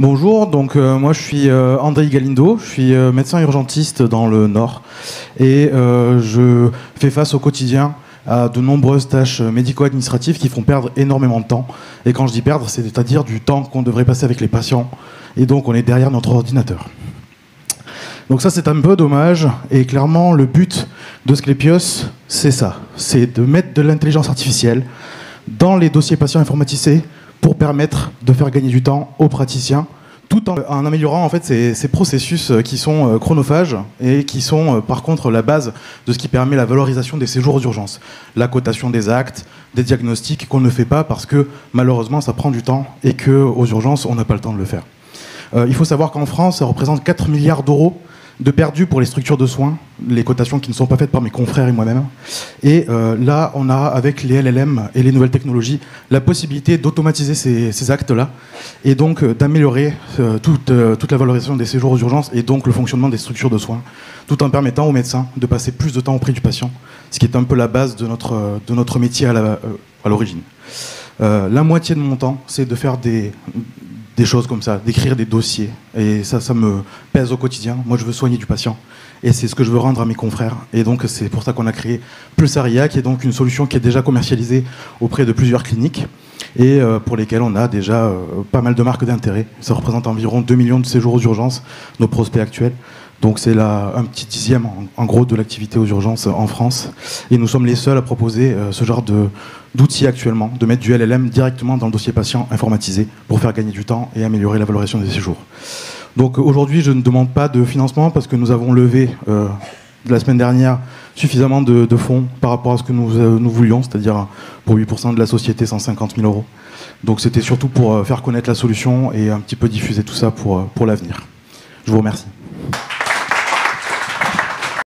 Bonjour, donc moi je suis André Galindo, je suis médecin urgentiste dans le Nord et je fais face au quotidien à de nombreuses tâches médico-administratives qui font perdre énormément de temps. Et quand je dis perdre, c'est-à-dire du temps qu'on devrait passer avec les patients et donc on est derrière notre ordinateur. Donc ça c'est un peu dommage et clairement le but de Sclepios c'est ça, c'est de mettre de l'intelligence artificielle dans les dossiers patients informatisés pour permettre de faire gagner du temps aux praticiens, tout en améliorant en fait ces processus qui sont chronophages et qui sont par contre la base de ce qui permet la valorisation des séjours d'urgence, la cotation des actes, des diagnostics qu'on ne fait pas parce que malheureusement ça prend du temps et qu'aux urgences on n'a pas le temps de le faire. Il faut savoir qu'en France ça représente 4 milliards d'euros de perdus pour les structures de soins, les cotations qui ne sont pas faites par mes confrères et moi-même. Et là, on a, avec les LLM et les nouvelles technologies, la possibilité d'automatiser ces actes-là et donc d'améliorer toute la valorisation des séjours aux urgences et donc le fonctionnement des structures de soins, tout en permettant aux médecins de passer plus de temps auprès du patient, ce qui est un peu la base de notre métier à l'origine. La moitié de mon temps, c'est de faire des choses comme ça, d'écrire des dossiers. Et ça me pèse au quotidien. Moi, je veux soigner du patient. Et c'est ce que je veux rendre à mes confrères. Et donc, c'est pour ça qu'on a créé Pulsaria, qui est donc une solution qui est déjà commercialisée auprès de plusieurs cliniques et pour lesquelles on a déjà pas mal de marques d'intérêt. Ça représente environ 2 millions de séjours aux urgences, nos prospects actuels. Donc c'est un petit dixième en gros de l'activité aux urgences en France. Et nous sommes les seuls à proposer ce genre d'outils actuellement, de mettre du LLM directement dans le dossier patient informatisé pour faire gagner du temps et améliorer la valorisation des séjours. Donc aujourd'hui je ne demande pas de financement parce que nous avons levé la semaine dernière suffisamment de fonds par rapport à ce que nous voulions, c'est-à-dire pour 8% de la société 150 000 euros. Donc c'était surtout pour faire connaître la solution et un petit peu diffuser tout ça pour l'avenir. Je vous remercie.